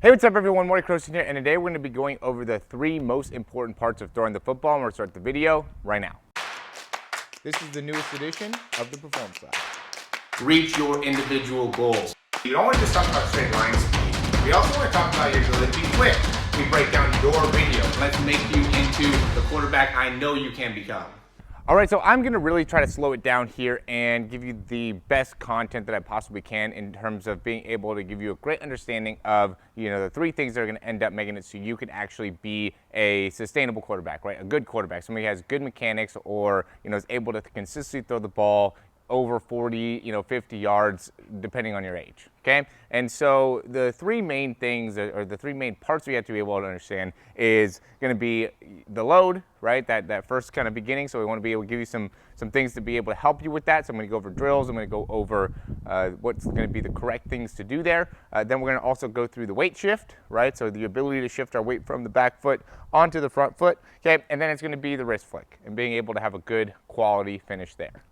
Hey, what's up everyone, Morey Croson here, and today we're going to be going over the 3 most important parts of throwing the football, and we're going to start the video right now. This is the newest edition of the Performance Lab. Reach your individual goals. You don't want to just talk about straight line speed. We also want to talk about your ability to be quick. We break down your video. Let's make you into the quarterback I know you can become. All right, so I'm going to really try to slow it down here and give you the best content that I possibly can in terms of being able to give you a great understanding of, the 3 things that are going to end up making it so you can actually be a sustainable quarterback, right? A good quarterback, somebody who has good mechanics or, is able to consistently throw the ball over 40, 50 yards, depending on your age, okay? And so the 3 main things, or the 3 main parts we have to be able to understand is going to be the load, right? That first kind of beginning. So we want to be able to give you some things to be able to help you with that. So I'm going to go over drills. I'm going to go over what's going to be the correct things to do there. Then we're going to also go through the weight shift, right? So the ability to shift our weight from the back foot onto the front foot, okay? And then it's going to be the wrist flick and being able to have a good quality finish there.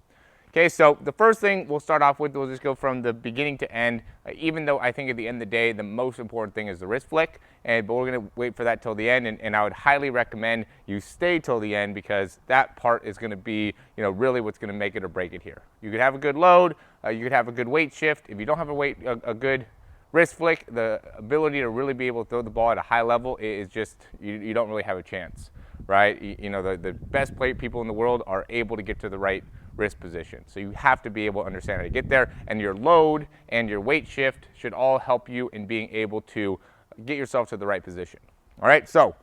Okay, so the first thing we'll start off with, we'll just go from the beginning to end, even though I think at the end of the day, the most important thing is the wrist flick, but we're going to wait for that till the end, and I would highly recommend you stay till the end because that part is going to be, really what's going to make it or break it here. You could have a good load, you could have a good weight shift. If you don't have a good wrist flick, the ability to really be able to throw the ball at a high level is just, you don't really have a chance, right? The best people in the world are able to get to the right wrist position. So you have to be able to understand how to get there, and your load and your weight shift should all help you in being able to get yourself to the right position. All right, so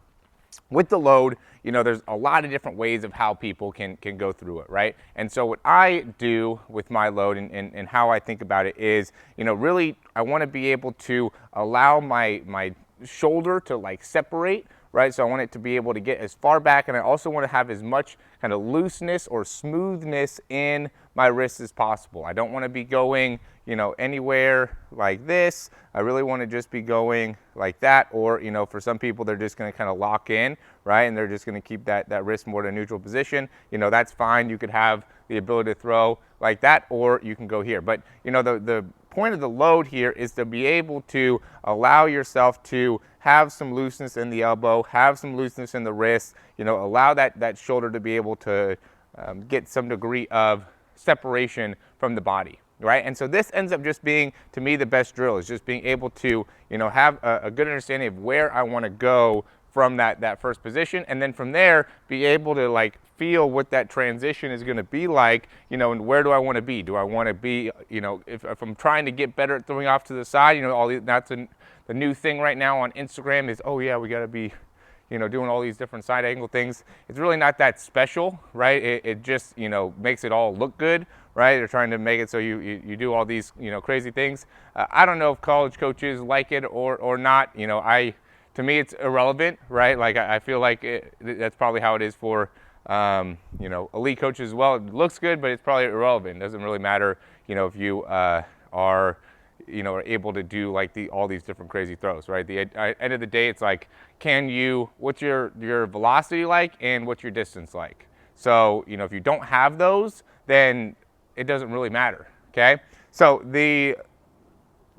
with the load, there's a lot of different ways of how people can go through it, right? And so what I do with my load and how I think about it is, really I want to be able to allow my shoulder to separate, right? So I want it to be able to get as far back, and I also want to have as much kind of looseness or smoothness in my wrist as possible. I don't want to be going, anywhere like this. I really want to just be going like that, or, for some people, they're just going to kind of lock in, right? And they're just going to keep that wrist more in a neutral position. That's fine. You could have the ability to throw like that, or you can go here. But, the point of the load here is to be able to allow yourself to have some looseness in the elbow, have some looseness in the wrist, allow that shoulder to be able to get some degree of separation from the body, right? And so this ends up just being, to me, the best drill is just being able to, have a good understanding of where I want to go from that first position, and then from there be able to feel what that transition is going to be like, and where do I want to be? Do I want to be, if I'm trying to get better at throwing off to the side, that's the new thing right now on Instagram is, oh yeah, we got to be, doing all these different side angle things. It's really not that special, right? It just, makes it all look good, right? They're trying to make it so you do all these, crazy things. I don't know if college coaches like it or not. To me, it's irrelevant, right? I feel like that's probably how it is for, elite coaches as well. It looks good, but it's probably irrelevant. It doesn't really matter, if you are able to do all these different crazy throws, right? The end of the day, it's what's your velocity like and what's your distance like? So, if you don't have those, then it doesn't really matter, okay? So the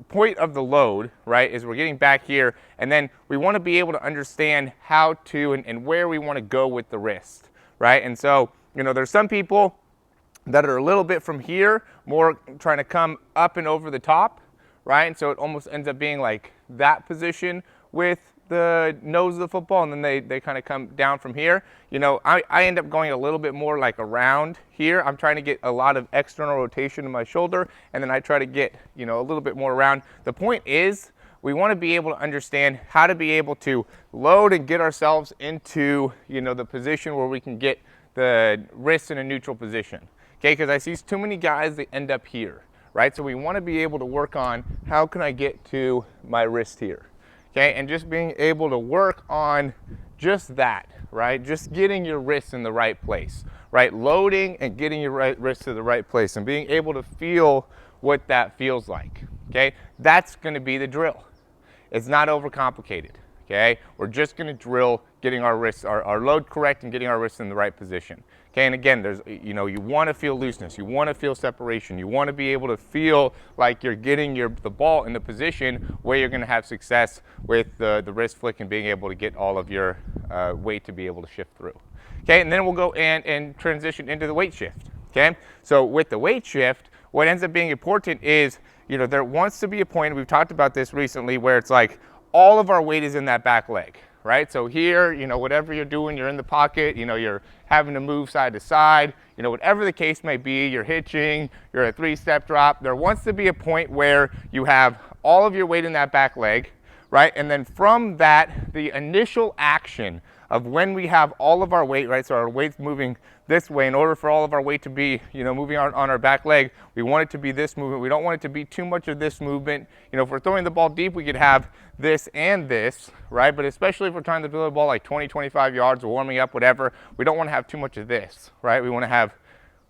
point of the load, right, is we're getting back here, and then we want to be able to understand how to and where we want to go with the wrist, right? And so, there's some people that are a little bit from here, more trying to come up and over the top, right? And so it almost ends up being like that position with the nose of the football, and then they kind of come down from here. I end up going a little bit more around here. I'm trying to get a lot of external rotation in my shoulder, and then I try to get, a little bit more around. The point is, we want to be able to understand how to be able to load and get ourselves into, the position where we can get the wrist in a neutral position, okay? Because I see too many guys that end up here, right? So we want to be able to work on how can I get to my wrist here, okay? And just being able to work on just that, right? Just getting your wrist in the right place, right? Loading and getting your wrist to the right place and being able to feel what that feels like, okay? That's going to be the drill. It's not overcomplicated, okay? We're just gonna drill getting our wrists, our load correct and getting our wrists in the right position. Okay, and again, there's, you know, you want to feel looseness, you want to feel separation, you want to be able to feel like you're getting the ball in the position where you're going to have success with the wrist flick and being able to get all of your weight to be able to shift through. Okay, and then we'll go and transition into the weight shift. Okay, so with the weight shift, what ends up being important is, you know, there wants to be a point, we've talked about this recently, where it's like all of our weight is in that back leg. Right, so here, you know, whatever you're doing, you're in the pocket, you know, you're having to move side to side, you know, whatever the case may be, you're hitching, you're a 3-step drop, there wants to be a point where you have all of your weight in that back leg, right, and then from that, the initial action of when we have all of our weight, right, so our weight's moving this way, in order for all of our weight to be, you know, moving on our back leg, we want it to be this movement. We don't want it to be too much of this movement. You know, if we're throwing the ball deep, we could have this and this, right? But especially if we're trying to throw the ball like 20, 25 yards, or warming up, whatever, we don't want to have too much of this, right? We want to have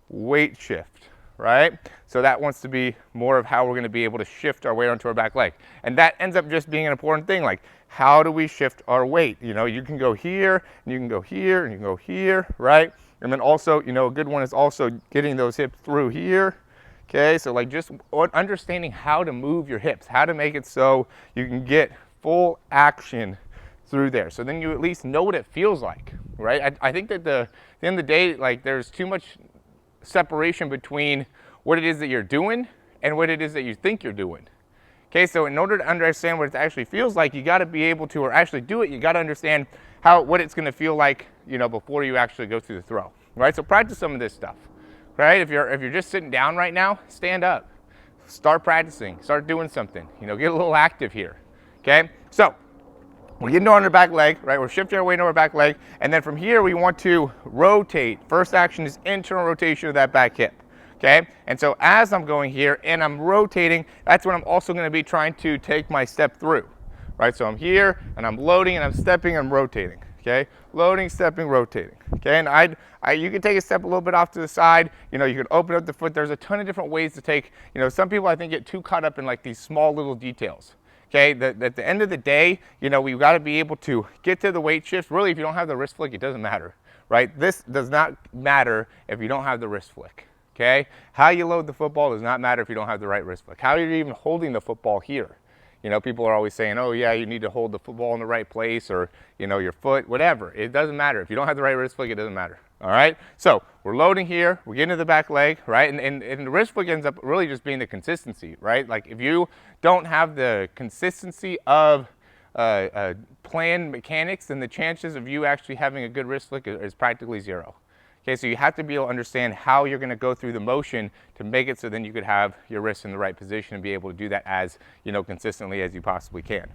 weight shift, right? So that wants to be more of how we're going to be able to shift our weight onto our back leg. And that ends up just being an important thing, like how do we shift our weight? You know, you can go here, and you can go here, and you can go here, right? And then also, you know, a good one is also getting those hips through here. Okay, so like just understanding how to move your hips, how to make it so you can get full action through there. So then you at least know what it feels like, right? I think that at the end of the day, like there's too much separation between what it is that you're doing and what it is that you think you're doing. Okay, so in order to understand what it actually feels like, you got to be able to, or actually do it, you got to understand what it's going to feel like, you know, before you actually go through the throw, right? So practice some of this stuff, right? If you're just sitting down right now, stand up, start practicing, start doing something, you know, get a little active here. Okay, so we're getting on our back leg, right? We're shifting our weight into our back leg, and then from here we want to rotate. First action is internal rotation of that back hip. Okay, and so as I'm going here and I'm rotating, that's when I'm also going to be trying to take my step through, right? So I'm here and I'm loading and I'm stepping and rotating. Okay, loading, stepping, rotating. Okay, and you can take a step a little bit off to the side. You know, you can open up the foot. There's a ton of different ways to take. You know, some people I think get too caught up in like these small little details. Okay, at the end of the day, you know, we've got to be able to get to the weight shift. Really, if you don't have the wrist flick, it doesn't matter, right? This does not matter if you don't have the wrist flick. Okay, how you load the football does not matter if you don't have the right wrist flick. How you're even holding the football here. You know, people are always saying, oh yeah, you need to hold the football in the right place, or, you know, your foot, whatever. It doesn't matter. If you don't have the right wrist flick, it doesn't matter. All right, so we're loading here, we're getting to the back leg, right? And the wrist flick ends up really just being the consistency, right? Like if you don't have the consistency of planned mechanics, then the chances of you actually having a good wrist flick is practically zero. Okay, so you have to be able to understand how you're going to go through the motion to make it so then you could have your wrists in the right position and be able to do that as, you know, consistently as you possibly can.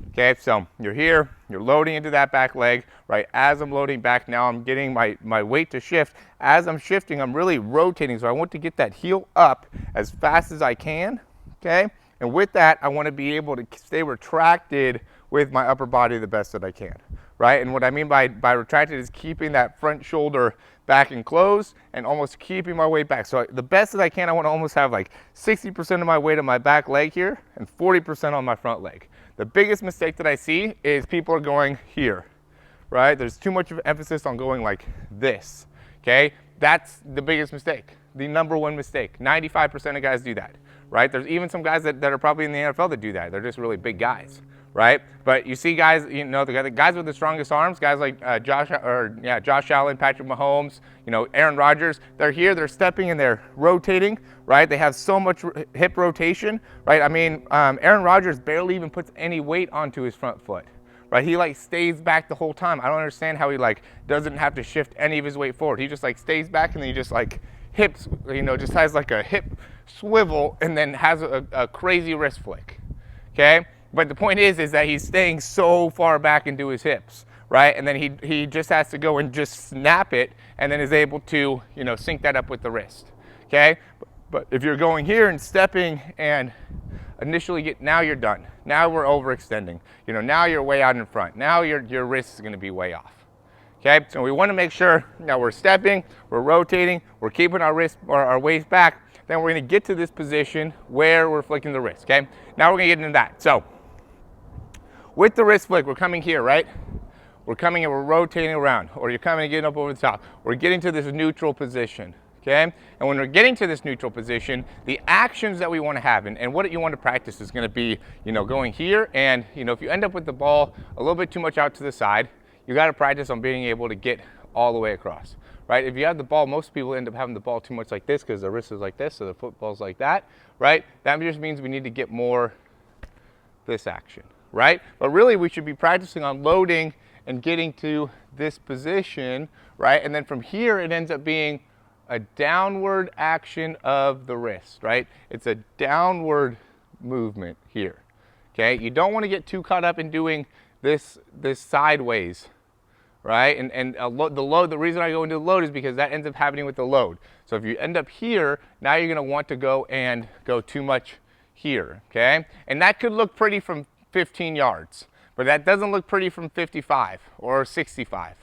Okay, so you're here, you're loading into that back leg, right? As I'm loading back, now I'm getting my weight to shift. As I'm shifting, I'm really rotating, so I want to get that heel up as fast as I can, okay? And with that, I want to be able to stay retracted with my upper body the best that I can, right? And what I mean by retracted is keeping that front shoulder back and closed and almost keeping my weight back. So the best that I can, I want to almost have like 60% of my weight on my back leg here and 40% on my front leg. The biggest mistake that I see is people are going here, right? There's too much of emphasis on going like this, okay? That's the biggest mistake, the number one mistake. 95% of guys do that, right? There's even some guys that are probably in the NFL that do that. They're just really big guys, right? But you see guys, you know, the guys with the strongest arms, guys like Josh Allen, Patrick Mahomes, you know, Aaron Rodgers, they're here, they're stepping and they're rotating, right? They have so much hip rotation, right? I mean, Aaron Rodgers barely even puts any weight onto his front foot, right? He like stays back the whole time. I don't understand how he like doesn't have to shift any of his weight forward. He just like stays back and then he just like hips, you know, just has like a hip swivel and then has a crazy wrist flick, okay? But the point is that he's staying so far back into his hips, right? And then he just has to go and just snap it and then is able to, you know, sync that up with the wrist, okay? But if you're going here and stepping and initially now you're done. Now we're overextending. You know, now you're way out in front. Now your wrist is going to be way off. Okay, so we want to make sure that we're stepping, we're rotating, we're keeping our wrist or our waist back. Then we're going to get to this position where we're flicking the wrist. Okay, now we're going to get into that. So with the wrist flick, we're coming here, right? We're coming and we're rotating around, or you're coming and getting up over the top. We're getting to this neutral position, okay? And when we're getting to this neutral position, the actions that we want to have, and what you want to practice is going to be, going here, and, if you end up with the ball a little bit too much out to the side, you got to practice on being able to get all the way across, right? If you have the ball, most people end up having the ball too much like this because their wrist is like this, so the football's like that, right? That just means we need to get more this action, right? But really, we should be practicing on loading and getting to this position, right? And then from here, it ends up being a downward action of the wrist, right? It's a downward movement here, okay? You don't want to get too caught up in doing this sideways, right? And the reason I go into the load is because that ends up happening with the load. So if you end up here, now you're going to want to go too much here, okay? And that could look pretty from 15 yards. But that doesn't look pretty from 55 or 65. It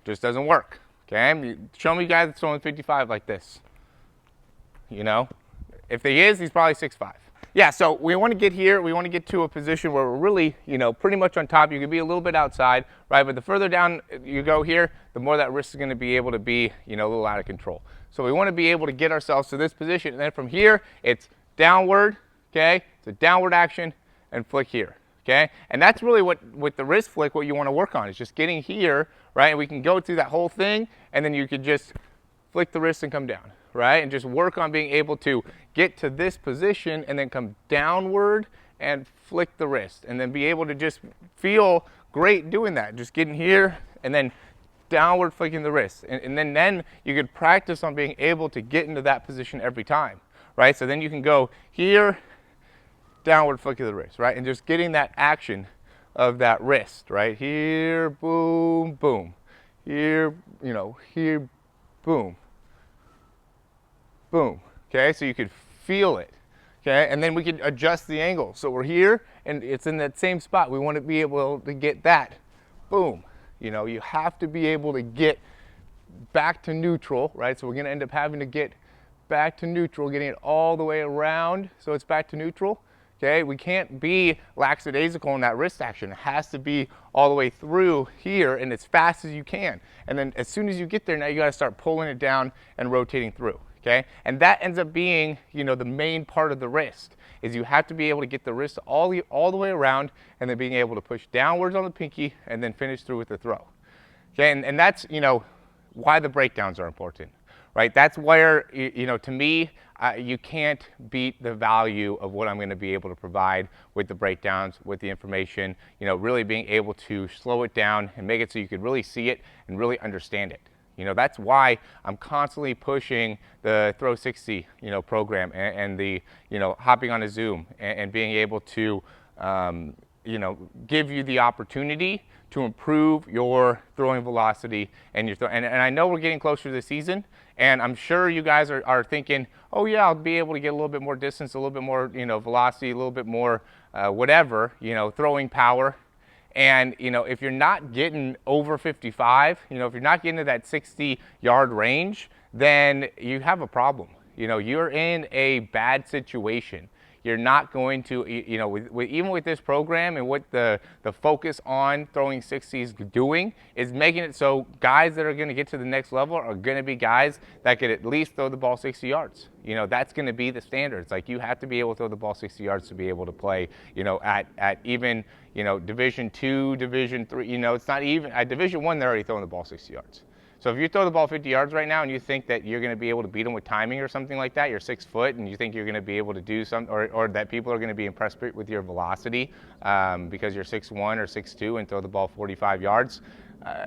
just doesn't work, okay? Show me a guy that's throwing 55 like this. If he is, he's probably 6'5". Yeah, so we want to get here. We want to get to a position where we're really, pretty much on top. You can be a little bit outside, right? But the further down you go here, the more that wrist is going to be able to be, a little out of control. So we want to be able to get ourselves to this position. And then from here, it's downward, okay? It's a downward action and flick here. Okay, and that's really what, with the wrist flick, what you want to work on is just getting here, right? And we can go through that whole thing, and then you could just flick the wrist and come down, right? And just work on being able to get to this position and then come downward and flick the wrist, and then be able to just feel great doing that. Just getting here and then downward flicking the wrist, and then you could practice on being able to get into that position every time, right? So then you can go here, downward flick of the wrist, right? And just getting that action of that wrist, right? Here, boom, boom. Here, here, boom, boom. Okay, so you could feel it, okay? And then we can adjust the angle. So we're here, and it's in that same spot. We want to be able to get that, boom. You have to be able to get back to neutral, right? So we're going to end up having to get back to neutral, getting it all the way around so it's back to neutral. Okay, we can't be lackadaisical in that wrist action. It has to be all the way through here and as fast as you can. And then as soon as you get there, now you got to start pulling it down and rotating through. Okay, and that ends up being, the main part of the wrist is you have to be able to get the wrist all the way around, and then being able to push downwards on the pinky and then finish through with the throw. Okay, and that's why the breakdowns are important. Right, that's where, to me, you can't beat the value of what I'm going to be able to provide with the breakdowns, with the information, really being able to slow it down and make it so you could really see it and really understand it. That's why I'm constantly pushing the Throw 60, program and the, hopping on a Zoom and being able to, give you the opportunity to improve your throwing velocity and your and I know we're getting closer to the season, and I'm sure you guys are thinking, oh yeah, I'll be able to get a little bit more distance, a little bit more, velocity, a little bit more, whatever, throwing power. And, if you're not getting over 55, if you're not getting to that 60-yard range, then you have a problem. You're in a bad situation. You're not going to, even with this program and what the focus on throwing 60 is doing is making it so guys that are going to get to the next level are going to be guys that could at least throw the ball 60 yards. That's going to be the standards. Like, you have to be able to throw the ball 60 yards to be able to play, at even, Division II, Division III. It's not even at Division I, they're already throwing the ball 60 yards. So if you throw the ball 50 yards right now and you think that you're going to be able to beat them with timing or something like that, you're 6 foot and you think you're going to be able to do something, or that people are going to be impressed with your velocity because you're 6'1" or 6'2" and throw the ball 45 yards,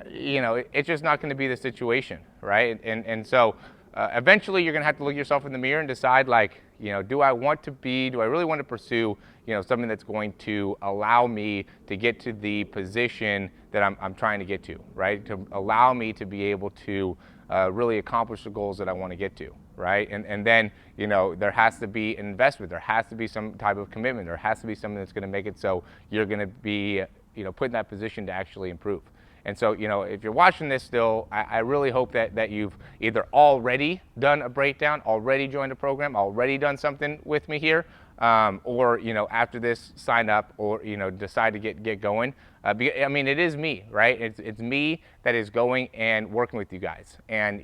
it's just not going to be the situation, right? And so eventually you're going to have to look yourself in the mirror and decide, like, do I really want to pursue, something that's going to allow me to get to the position that I'm trying to get to, right? To allow me to be able to really accomplish the goals that I want to get to, right? And then, there has to be an investment. There has to be some type of commitment. There has to be something that's going to make it so you're going to be, put in that position to actually improve. And so, if you're watching this still, I really hope that you've either already done a breakdown, already joined a program, already done something with me here, or after this sign up, or decide to get going. I mean, it is me, right? It's me that is going and working with you guys, and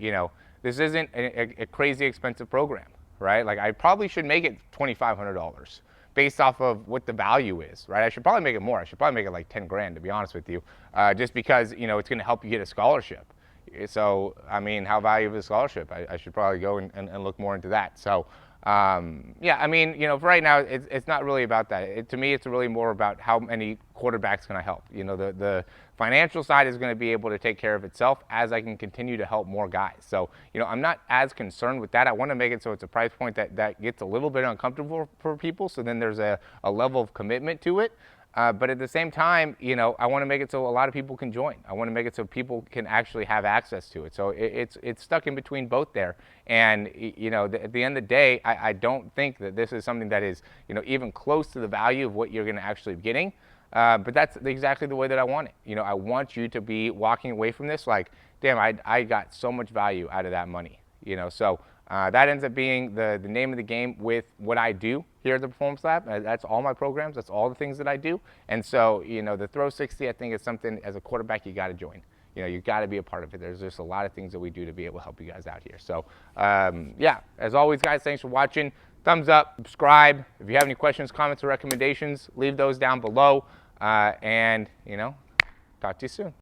this isn't a crazy expensive program, right? Like, I probably should make it $2,500 based off of what the value is, right? I should probably make it more. I should probably make it like 10 grand, to be honest with you, just because it's going to help you get a scholarship. So, I mean, how valuable is a scholarship? I should probably go and look more into that. So, yeah, I mean, for right now, it's not really about that. To me, it's really more about how many quarterbacks can I help. The financial side is going to be able to take care of itself as I can continue to help more guys. So, I'm not as concerned with that. I want to make it so it's a price point that gets a little bit uncomfortable for people. So then there's a level of commitment to it. But at the same time, I want to make it so a lot of people can join. I want to make it so people can actually have access to it. So it's stuck in between both there. And at the end of the day, I don't think that this is something that is even close to the value of what you're going to actually be getting. But that's exactly the way that I want it. I want you to be walking away from this like, damn, I got so much value out of that money. So that ends up being the name of the game with what I do here at the Performance Lab. That's all my programs. That's all the things that I do. And so, the Throw 60, I think, is something as a quarterback you got to join. You got to be a part of it. There's just a lot of things that we do to be able to help you guys out here. So, yeah, as always, guys, thanks for watching. Thumbs up, subscribe. If you have any questions, comments, or recommendations, leave those down below. And, talk to you soon.